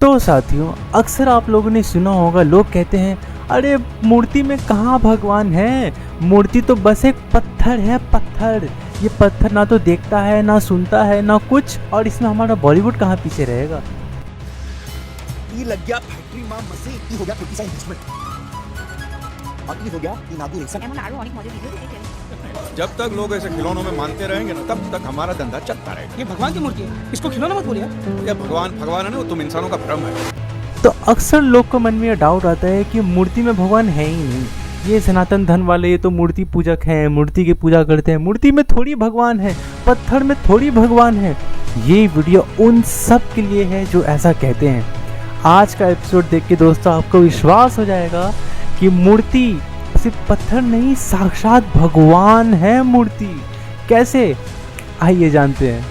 तो साथियों, अक्सर आप लोगों ने सुना होगा, लोग कहते हैं अरे मूर्ति में कहाँ भगवान है, मूर्ति तो बस एक पत्थर है, पत्थर। ये पत्थर ना तो देखता है, ना सुनता है, ना कुछ, और इसमें हमारा बॉलीवुड कहाँ पीछे रहेगा। ई लग गया फैक्ट्री मां मसे ई हो गया 50 इन्वेस्टमेंट और ई हो गया इनॉग्रेशन। जब तक लोग ऐसे खिलौनों में मानते रहेंगे ना, तब तक हमारा धंधा चलता रहेगा। ये भगवान की मूर्ति है, इसको खिलौना मत बोलिए। ये भगवान है ना, वो तुम इंसानों का भ्रम है। तो अक्सर लोग को मन में यह डाउट आता है कि मूर्ति में भगवान है ही नहीं, ये सनातन धर्म वाले ये तो मूर्ति पूजक हैं, मूर्ति की पूजा करते हैं, मूर्ति में थोड़ी भगवान है, पत्थर में थोड़ी भगवान है। ये वीडियो उन सब के लिए है जो ऐसा कहते हैं। आज का एपिसोड देख के दोस्तों आपको विश्वास हो जाएगा कि मूर्ति सिर्फ पत्थर नहीं, साक्षात भगवान है मूर्ति। कैसे, आइए जानते हैं।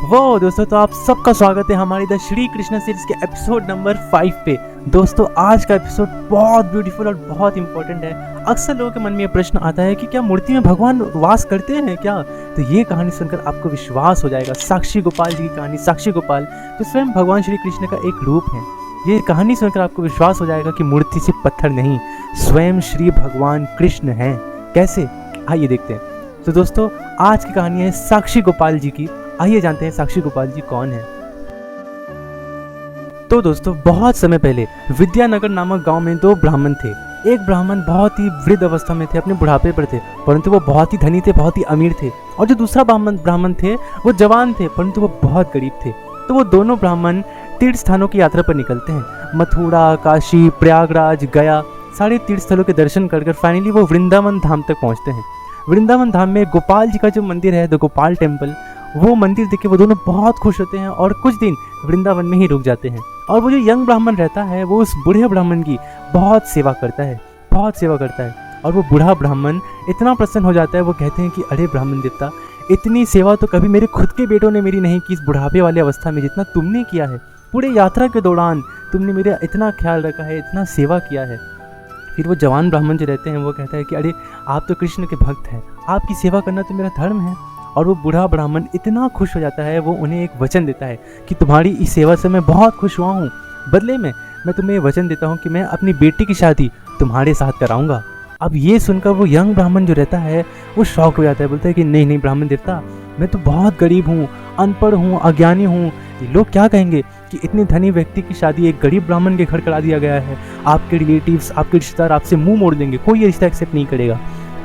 वो दोस्तों, तो आप सबका स्वागत है हमारी द श्री कृष्ण सीरीज के एपिसोड नंबर 5 पे। दोस्तों आज का एपिसोड बहुत ब्यूटीफुल और बहुत इंपॉर्टेंट है। अक्सर लोगों के मन में ये प्रश्न आता है कि क्या मूर्ति में भगवान वास करते हैं क्या? तो ये कहानी सुनकर आपको विश्वास हो जाएगा। साक्षी गोपाल जी की कहानी, साक्षी गोपाल जो स्वयं भगवान श्री कृष्ण का एक रूप है। ये कहानी सुनकर आपको विश्वास हो जाएगा कि मूर्ति सिर्फ पत्थर नहीं, स्वयं श्री भगवान कृष्ण हैं। कैसे, आइए देखते हैं। तो दोस्तों आज की कहानी है साक्षी गोपाल जी की। आइए जानते हैं साक्षी गोपाल जी कौन है। तो दोस्तों बहुत समय पहले विद्यानगर नामक गांव में दो ब्राह्मण थे। एक ब्राह्मण बहुत ही वृद्ध अवस्था में थे, अपने बुढ़ापे पर थे, परंतु वो बहुत ही धनी थे, बहुत ही अमीर थे। और जो दूसरा ब्राह्मण थे वो जवान थे, परंतु वो बहुत गरीब थे। तो वो दोनों ब्राह्मण तीर्थ स्थानों की यात्रा पर निकलते हैं। मथुरा, काशी, प्रयागराज, गया, सारे तीर्थ स्थलों के दर्शन कर फाइनली वो वृंदावन धाम तक पहुंचते हैं। वृंदावन धाम में गोपाल जी का जो मंदिर है, द गोपाल टेम्पल, वो मंदिर देख के वो दोनों बहुत खुश होते हैं और कुछ दिन वृंदावन में ही रुक जाते हैं। और वो जो यंग ब्राह्मण रहता है वो उस बूढ़े ब्राह्मण की बहुत सेवा करता है, बहुत सेवा करता है। और वो बूढ़ा ब्राह्मण इतना प्रसन्न हो जाता है, वो कहते हैं कि अरे ब्राह्मण देवता, इतनी सेवा तो कभी मेरे खुद के बेटों ने मेरी नहीं की, इस बुढ़ापे वाली अवस्था में जितना तुमने किया है। पूरे यात्रा के दौरान तुमने मेरा इतना ख्याल रखा है, इतना सेवा किया है। फिर वो जवान ब्राह्मण जो रहते हैं वो कहता है कि अरे आप तो कृष्ण के भक्त हैं, आपकी सेवा करना तो मेरा धर्म है। और वो बूढ़ा ब्राह्मण इतना खुश हो जाता है, वो उन्हें एक वचन देता है कि तुम्हारी इस सेवा से मैं बहुत खुश हुआ हूँ, बदले में मैं तुम्हें वचन देता हूँ कि मैं अपनी बेटी की शादी तुम्हारे साथ कराऊंगा। अब ये सुनकर वो यंग ब्राह्मण जो रहता है वो शॉक हो जाता है, बोलता है कि नहीं नहीं ब्राह्मण देवता, मैं तो बहुत गरीब हूँ, अनपढ़ हूँ, अज्ञानी हूँ, लोग क्या कहेंगे कि इतने धनी व्यक्ति की शादी एक गरीब ब्राह्मण के घर करा दिया गया है, आपके रिलेटिव्स, आपके रिश्तेदार आपसे मुंह मोड़ देंगे, कोई ये रिश्ता एक्सेप्ट नहीं करेगा।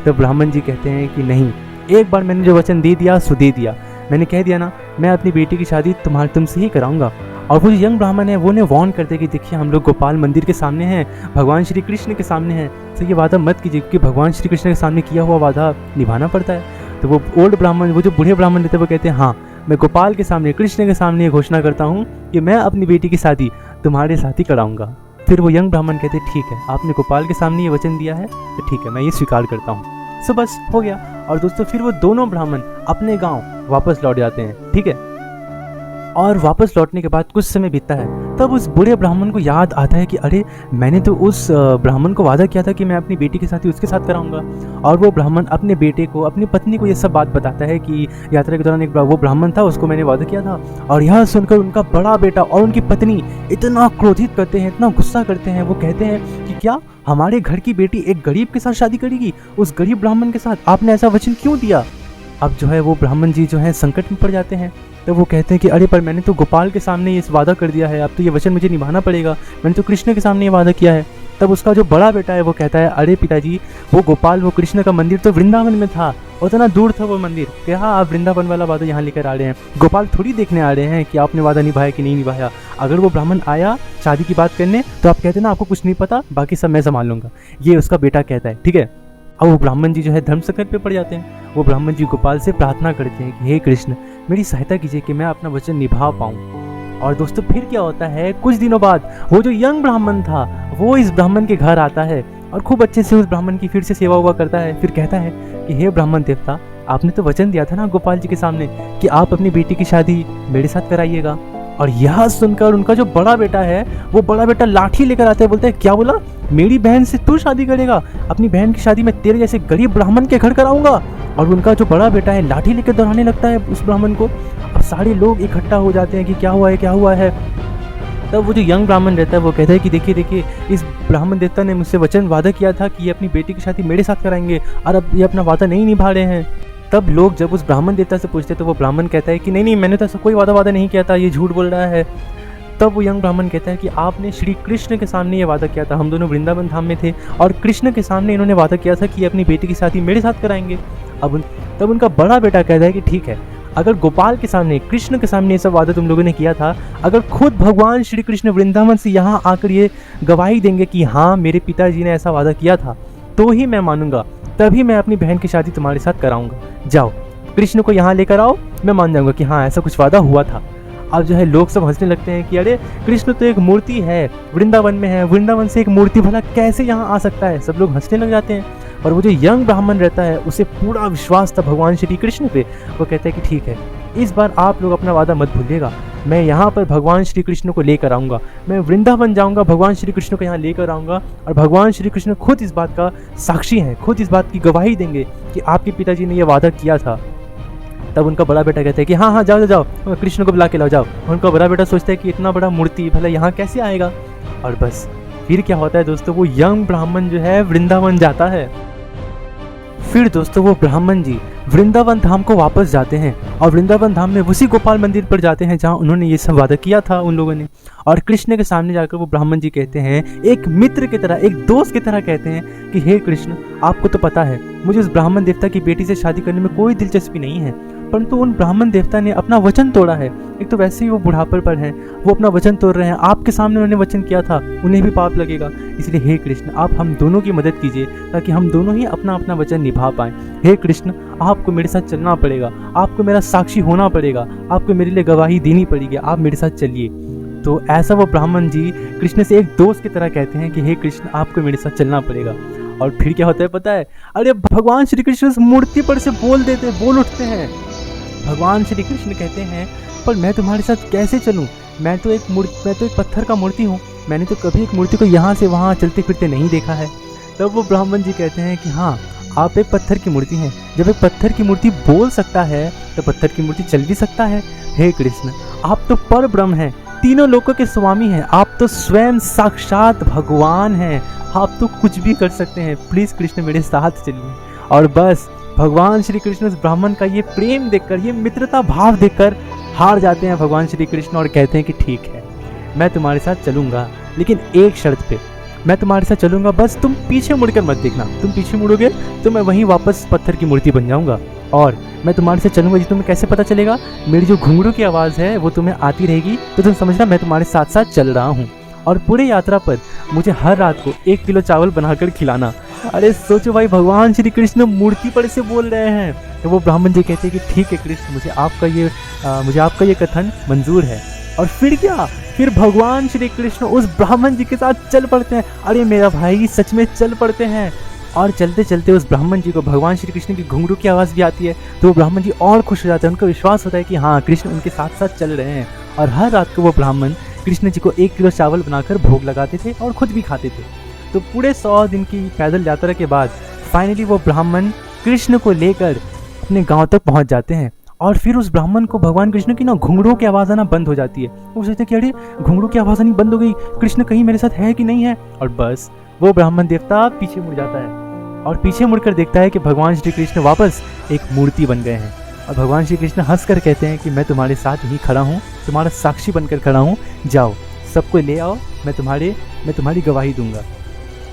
तो ब्राह्मण जी कहते हैं कि नहीं, एक बार मैंने जो वचन दे दिया सो दे दिया, मैंने कह दिया ना, मैं अपनी बेटी की शादी तुमसे ही कराऊंगा। और वो जो यंग ब्राह्मण है वो उन्हें वार्न करते कि देखिए हम लोग गोपाल मंदिर के सामने हैं, भगवान श्री कृष्ण के सामने हैं, तो ये वादा मत कीजिए क्योंकि भगवान श्री कृष्ण के सामने किया हुआ वादा निभाना पड़ता है। तो वो ओल्ड ब्राह्मण, वो जो बूढ़े ब्राह्मण रहते हैं, वो कहते हैं हाँ, मैं गोपाल के सामने, कृष्ण के सामने ये घोषणा करता हूँ कि मैं अपनी बेटी की शादी तुम्हारे साथ ही कराऊंगा। फिर वो यंग ब्राह्मण कहते ठीक है, आपने गोपाल के सामने ये वचन दिया है तो ठीक है, मैं ये स्वीकार करता हूँ। सो बस हो गया। और दोस्तों फिर वो दोनों ब्राह्मण अपने गांव वापस लौट जाते हैं, ठीक है। और वापस लौटने के बाद कुछ समय बीतता है, तब उस बूढ़े ब्राह्मण को याद आता है कि अरे मैंने तो उस ब्राह्मण को वादा किया था कि मैं अपनी बेटी की शादी उसके साथ कराऊंगा। और वो ब्राह्मण अपने बेटे को, अपनी पत्नी को ये सब बात बताता है कि यात्रा के दौरान एक वो ब्राह्मण था, उसको मैंने वादा किया था। और यह सुनकर उनका बड़ा बेटा और उनकी पत्नी इतना क्रोधित करते हैं, इतना गुस्सा करते हैं। वो कहते हैं कि क्या हमारे घर की बेटी एक गरीब के साथ शादी करेगी, उस गरीब ब्राह्मण के साथ? आपने ऐसा वचन क्यों दिया? अब जो है वो ब्राह्मण जी जो है संकट में पड़ जाते हैं। तो वो कहते हैं कि अरे पर मैंने तो गोपाल के सामने ये वादा कर दिया है, अब तो ये वचन मुझे निभाना पड़ेगा, मैंने तो कृष्ण के सामने ये वादा किया है। तब उसका जो बड़ा बेटा है वो कहता है अरे पिताजी, वो गोपाल, वो कृष्ण का मंदिर तो वृंदावन में था, उतना दूर था वो मंदिर, क्या आप वृंदावन वाला वादा यहाँ लेकर आ रहे हैं? गोपाल थोड़ी देखने आ रहे हैं कि आपने वादा निभाया कि नहीं निभाया। अगर वो ब्राह्मण आया शादी की बात करने तो आप कहते ना आपको कुछ नहीं पता, बाकी सब मैं संभाल लूंगा, ये उसका बेटा कहता है, ठीक है। अब वो ब्राह्मण जी जो है धर्म संकट पे पड़ जाते हैं। वो ब्राह्मण जी गोपाल से प्रार्थना करते हैं कि हे कृष्ण, मेरी सहायता कीजिए कि मैं अपना वचन निभा पाऊँ। और दोस्तों फिर क्या होता है, कुछ दिनों बाद वो जो यंग ब्राह्मण था वो इस ब्राह्मण के घर आता है और खूब अच्छे से उस ब्राह्मण की फिर से सेवा हुआ करता है। फिर कहता है कि हे ब्राह्मण देवता, आपने तो वचन दिया था ना गोपाल जी के सामने कि आप अपनी बेटी की शादी मेरे साथ कराइएगा। और यह सुनकर उनका जो बड़ा बेटा है वो बड़ा बेटा लाठी लेकर आता है, बोलता है क्या बोला, मेरी बहन से तू शादी करेगा? अपनी बहन की शादी मैं तेरे जैसे गरीब ब्राह्मण के घर कराऊंगा। और उनका जो बड़ा बेटा है लाठी लेकर दौड़ाने लगता है उस ब्राह्मण को। अब सारे लोग इकट्ठा हो जाते हैं कि क्या हुआ है, क्या हुआ है। तब वो जो यंग ब्राह्मण रहता है वो कहता है कि देखिए देखिए, इस ब्राह्मण देवता ने मुझसे वचन वादा किया था कि ये अपनी बेटी की शादी मेरे साथ कराएंगे, और अब ये अपना वादा नहीं निभा रहे हैं। तब लोग जब उस ब्राह्मण देवता से पूछते तो वो ब्राह्मण कहता है कि नहीं नहीं, मैंने तो ऐसा कोई वादा नहीं किया था, ये झूठ बोल रहा है। तब वो यंग ब्राह्मण कहता है कि आपने श्री कृष्ण के सामने ये वादा किया था, हम दोनों वृंदावन धाम में थे और कृष्ण के सामने इन्होंने वादा किया था कि अपनी बेटी की शादी मेरे साथ कराएंगे। तब उनका बड़ा बेटा कहता है कि ठीक है, अगर गोपाल के सामने, कृष्ण के सामने ये सब वादा तुम लोगों ने किया था, अगर खुद भगवान श्री कृष्ण वृंदावन से यहाँ आकर ये गवाही देंगे कि हाँ मेरे पिताजी ने ऐसा वादा किया था, तो ही मैं मानूंगा, तभी मैं अपनी बहन की शादी तुम्हारे साथ कराऊंगा। जाओ कृष्ण को यहाँ लेकर आओ, मैं मान जाऊंगा कि हाँ ऐसा कुछ वादा हुआ था। अब जो है लोग सब हंसने लगते हैं कि अरे कृष्ण तो एक मूर्ति है, वृंदावन में है, वृंदावन से एक मूर्ति भला कैसे यहाँ आ सकता है। सब लोग हंसने लग जाते हैं। और वो जो यंग ब्राह्मण रहता है उसे पूरा विश्वास था भगवान श्री कृष्ण पे। वो कहता है कि ठीक है, इस बार आप लोग अपना वादा मत भूलिएगा, मैं यहाँ पर भगवान श्री कृष्ण को लेकर आऊँगा, मैं वृंदावन जाऊँगा, भगवान श्री कृष्ण को यहाँ लेकर आऊँगा, और भगवान श्री कृष्ण खुद इस बात का साक्षी हैं, खुद इस बात की गवाही देंगे कि आपके पिताजी ने यह वादा किया था। तब उनका बड़ा बेटा कहता है कि हाँ हाँ जाओ जाओ, कृष्ण को बुला के लाओ जाओ। उनका बड़ा बेटा सोचता है कि इतना बड़ा मूर्ति भला यहाँ कैसे आएगा। और बस फिर क्या होता है दोस्तों, वो यंग ब्राह्मण जो है वृंदावन जाता है। फिर दोस्तों वो ब्राह्मण जी वृंदावन धाम को वापस जाते हैं और वृंदावन धाम में उसी गोपाल मंदिर पर जाते हैं जहाँ उन्होंने ये सब वादा किया था उन लोगों ने। और कृष्ण के सामने जाकर वो ब्राह्मण जी कहते हैं, एक मित्र की तरह, एक दोस्त की तरह कहते हैं कि हे कृष्ण, आपको तो पता है मुझे उस ब्राह्मण देवता की बेटी से शादी करने में कोई दिलचस्पी नहीं है, परंतु उन ब्राह्मण देवता ने अपना वचन तोड़ा है। एक तो वैसे ही वो बुढ़ापे पर हैं, वो अपना वचन तोड़ रहे हैं, आपके सामने उन्होंने वचन किया था, उन्हें भी पाप लगेगा। इसलिए हे कृष्ण, आप हम दोनों की मदद कीजिए ताकि हम दोनों ही अपना अपना वचन निभा पाएं। हे कृष्ण, आपको मेरे साथ चलना पड़ेगा, आपको मेरा साक्षी होना पड़ेगा, आपको मेरे लिए गवाही देनी पड़ेगी, आप मेरे साथ चलिए। तो ऐसा वो ब्राह्मण जी कृष्ण से एक दोस्त की तरह कहते हैं कि हे कृष्ण, आपको मेरे साथ चलना पड़ेगा। और फिर क्या होता है पता है, अरे भगवान श्री कृष्ण उस मूर्ति पर से बोल उठते हैं। भगवान श्री कृष्ण कहते हैं, पर मैं तुम्हारे साथ कैसे चलूं? मैं तो एक पत्थर का मूर्ति हूँ, मैंने तो कभी एक मूर्ति को यहाँ से वहाँ चलते फिरते नहीं देखा है। तब वो ब्राह्मण जी कहते हैं कि हाँ, आप एक पत्थर की मूर्ति हैं, जब एक पत्थर की मूर्ति बोल सकता है तो पत्थर की मूर्ति चल भी सकता है। हे कृष्ण, आप तो पर ब्रह्म हैं, तीनों लोकों के स्वामी हैं, आप तो स्वयं साक्षात भगवान हैं, आप तो कुछ भी कर सकते हैं, प्लीज़ कृष्ण मेरे साथ चलिए। और बस भगवान श्री कृष्ण उस ब्राह्मण का ये प्रेम देखकर, ये मित्रता भाव देखकर हार जाते हैं भगवान श्री कृष्ण और कहते हैं कि ठीक है, मैं तुम्हारे साथ चलूँगा, लेकिन एक शर्त पे, मैं तुम्हारे साथ चलूँगा, बस तुम पीछे मुड़कर मत देखना, तुम पीछे मुड़ोगे तो मैं वहीं वापस पत्थर की मूर्ति बन जाऊँगा। और मैं तुम्हारे साथ चलूँगा, जी तुम्हें कैसे पता चलेगा, मेरी जो घुंघरू की आवाज़ है वो तुम्हें आती रहेगी, तो तुम समझना मैं तुम्हारे साथ साथ चल रहा हूँ। और पूरे यात्रा पर मुझे हर रात को 1 किलो चावल बनाकर खिलाना। अरे सोचो भाई, भगवान श्री कृष्ण मूर्ति पर से बोल रहे हैं। तो वो ब्राह्मण जी कहते हैं कि ठीक है कृष्ण, मुझे आपका ये कथन मंजूर है। और फिर क्या, फिर भगवान श्री कृष्ण उस ब्राह्मण जी के साथ चल पड़ते हैं। अरे मेरा भाई, सच में चल पड़ते हैं। और चलते चलते उस ब्राह्मण जी को भगवान श्री कृष्ण की घुंघरू की आवाज़ भी आती है, तो वो ब्राह्मण जी और खुश हो जाते हैं, उनको विश्वास होता है कि हाँ कृष्ण उनके साथ साथ चल रहे हैं। और हर रात को वो ब्राह्मण कृष्ण जी को 1 किलो चावल बनाकर भोग लगाते थे और खुद भी खाते थे। तो पूरे 100 दिन की पैदल यात्रा के बाद फाइनली वो ब्राह्मण कृष्ण को लेकर अपने गांव तक पहुंच जाते हैं। और फिर उस ब्राह्मण को भगवान कृष्ण की ना घुंघरू की आवाज़ आना बंद हो जाती है। वो सोचते हैं कि अरे घुंघरू की आवाज़ आनी बंद हो गई, कृष्ण कहीं मेरे साथ है कि नहीं है। और बस वो ब्राह्मण देवता पीछे मुड़ जाता है और पीछे मुड़कर देखता है कि भगवान श्री कृष्ण वापस एक मूर्ति बन गए हैं। और भगवान श्री कृष्ण हंस कर कहते हैं कि मैं तुम्हारे साथ ही खड़ा हूँ, तुम्हारा साक्षी बनकर खड़ा हूँ, जाओ सबको ले आओ, मैं तुम्हारी गवाही दूंगा।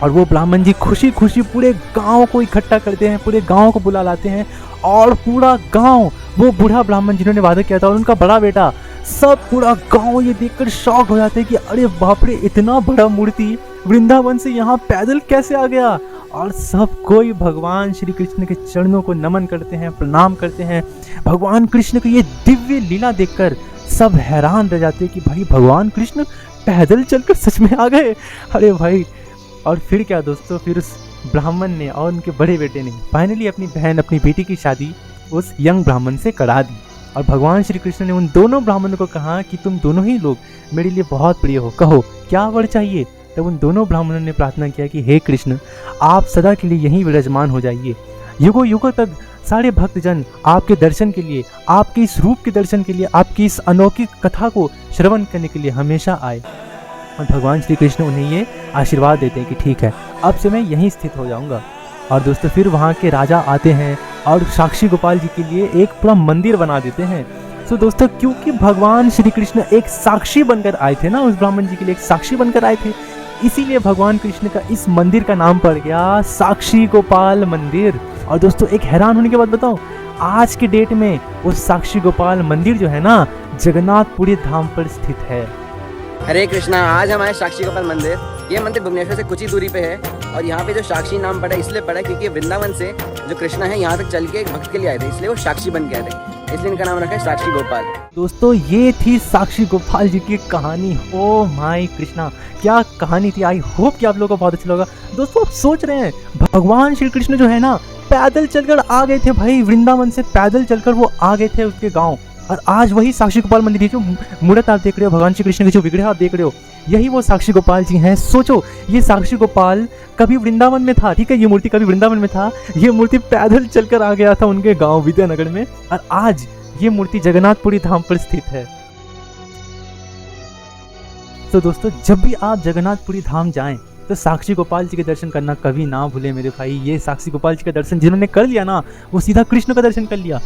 और वो ब्राह्मण जी खुशी खुशी पूरे गांव को इकट्ठा करते हैं, पूरे गांव को बुला लाते हैं। और पूरा गांव, वो बूढ़ा ब्राह्मण जिन्होंने वादा किया था और उनका बड़ा बेटा, सब पूरा गांव ये देखकर शॉक हो जाते हैं कि अरे बाप रे, इतना बड़ा मूर्ति वृंदावन से यहाँ पैदल कैसे आ गया। और सब कोई भगवान श्री कृष्ण के चरणों को नमन करते हैं, प्रणाम करते हैं। भगवान कृष्ण की ये दिव्य लीला देखकर सब हैरान रह जाते हैं कि भाई भगवान कृष्ण पैदल चलकर सच में आ गए। अरे भाई, और फिर क्या दोस्तों, फिर उस ब्राह्मण ने और उनके बड़े बेटे ने फाइनली अपनी बेटी की शादी उस यंग ब्राह्मण से करा दी। और भगवान श्री कृष्ण ने उन दोनों ब्राह्मणों को कहा कि तुम दोनों ही लोग मेरे लिए बहुत प्रिय हो, कहो क्या वर चाहिए। तब उन दोनों ब्राह्मणों ने प्रार्थना किया कि हे कृष्ण, आप सदा के लिए यहीं विराजमान हो जाइए। युगों युगों तक सारे भक्तजन आपके दर्शन के लिए, आपके इस रूप के दर्शन के लिए, आपकी इस अनोखी कथा को श्रवण करने के लिए हमेशा आए। और भगवान श्री कृष्ण उन्हें ये आशीर्वाद देते हैं कि ठीक है, अब से मैं यहीं स्थित हो जाऊंगा। और दोस्तों फिर वहाँ के राजा आते हैं और साक्षी गोपाल जी के लिए एक पूरा मंदिर बना देते हैं। तो दोस्तों क्योंकि भगवान श्री कृष्ण एक साक्षी बनकर आए थे ना, उस ब्राह्मण जी के लिए एक साक्षी बनकर आए थे, इसीलिए भगवान कृष्ण का इस मंदिर का नाम पड़ गया साक्षी गोपाल मंदिर। और दोस्तों एक हैरान होने की बात बताऊं, आज के डेट में वो साक्षी गोपाल मंदिर जो है ना, जगन्नाथपुरी धाम पर स्थित है। हरे कृष्णा। आज हमारे साक्षी गोपाल मंदिर, ये मंदिर भुवनेश्वर से कुछ ही दूरी पे है। और यहाँ पे जो साक्षी नाम पड़ा इसलिए पड़ा क्योंकि वृंदावन से जो कृष्णा है यहाँ तक चल के एक भक्त के लिए आए थे, इसलिए वो साक्षी बन के आए थे, इसलिए इनका नाम रखा है साक्षी गोपाल। दोस्तों ये थी साक्षी गोपाल जी की कहानी। ओ माय कृष्णा, क्या कहानी थी। आई होप कि आप लोगों को बहुत अच्छा लगा। दोस्तों आप सोच रहे हैं भगवान श्री कृष्ण जो है ना, पैदल चलकर आ गए थे भाई, वृंदावन से पैदल चलकर वो आ गए थे उसके गाँव। और आज वही साक्षी गोपाल मंदिर है, जो मूर्त आप देख रहे हो, भगवान श्री कृष्ण के जो विग्रह आप देख रहे हो, यही वो साक्षी गोपाल जी हैं। सोचो ये साक्षी गोपाल कभी वृंदावन में था, ठीक है, ये मूर्ति कभी वृंदावन में था, ये मूर्ति पैदल चलकर आ गया था उनके गांव विद्यानगर में, और आज ये मूर्ति जगन्नाथपुरी धाम पर स्थित है। तो दोस्तों जब भी आप जगन्नाथपुरी धाम जाएं तो साक्षी गोपाल जी के दर्शन करना कभी ना भूलें मेरे भाई। ये साक्षी गोपाल जी का दर्शन जिन्होंने कर लिया ना, वो सीधा कृष्ण का दर्शन कर लिया।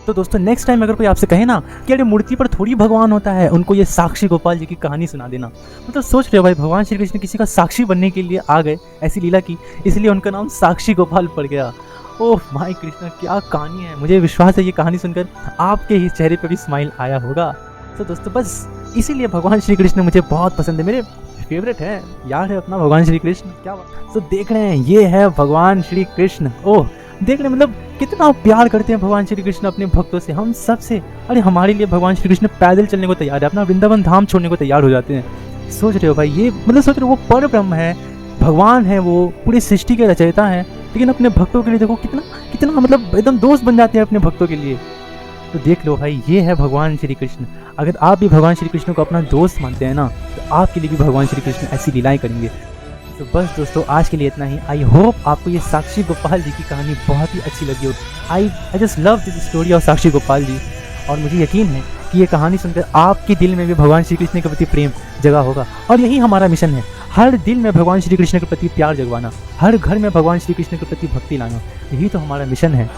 तो दोस्तों नेक्स्ट टाइम अगर कोई आपसे कहे ना कि अरे मूर्ति पर थोड़ी भगवान होता है, उनको ये साक्षी गोपाल जी की कहानी सुना देना। मतलब सोच रहे हो भाई, भगवान श्री कृष्ण किसी का साक्षी बनने के लिए आ गए, ऐसी लीला की, इसलिए उनका नाम साक्षी गोपाल पड़ गया। ओह माय कृष्णा, क्या कहानी है। मुझे विश्वास है ये कहानी सुनकर आपके ही चेहरे पर भी स्माइल आया होगा। तो दोस्तों बस इसीलिए भगवान श्री कृष्ण मुझे बहुत पसंद है, मेरे फेवरेट है यार है अपना भगवान श्री कृष्ण। क्या बात। तो देख रहे हैं ये है भगवान श्री कृष्ण। ओह देख रहे हैं मतलब कितना प्यार करते हैं भगवान श्री कृष्ण अपने भक्तों से, हम सब से। अरे हमारे लिए भगवान श्री कृष्ण पैदल चलने को तैयार है, अपना वृंदावन धाम छोड़ने को तैयार हो जाते हैं। सोच रहे हो भाई, ये मतलब सोच रहे हो वो पर ब्रह्म है, भगवान है, वो पूरी सृष्टि के रचयिता है, लेकिन अपने भक्तों के लिए देखो कितना कितना मतलब एकदम दोस्त बन जाते हैं अपने भक्तों के लिए। तो देख लो भाई, ये है भगवान श्री कृष्ण। अगर आप भी भगवान श्री कृष्ण को अपना दोस्त मानते हैं ना, तो आपके लिए भी भगवान श्री कृष्ण ऐसी लीलाएं करेंगे। तो बस दोस्तों आज के लिए इतना ही। आई होप आपको ये साक्षी गोपाल जी की कहानी बहुत ही अच्छी लगी हो। I just love this story of Sakshi Gopal ji. और मुझे यकीन है कि ये कहानी सुनकर आपके दिल में भी भगवान श्री कृष्ण के प्रति प्रेम जगा होगा। और यही हमारा मिशन है, हर दिल में भगवान श्री कृष्ण के प्रति प्यार जगवाना, हर घर में भगवान श्री कृष्ण के प्रति भक्ति लाना, यही तो हमारा मिशन है।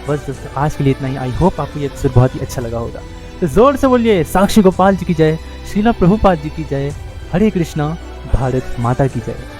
बस दोस्तों आज के लिए इतना ही। आई होप आपको ये एपिसोड बहुत ही अच्छा लगा होगा। तो जोर से बोलिए साक्षी गोपाल जी की जय, श्रीला प्रभुपाद जी की जय, हरे कृष्णा, भारत माता की जय।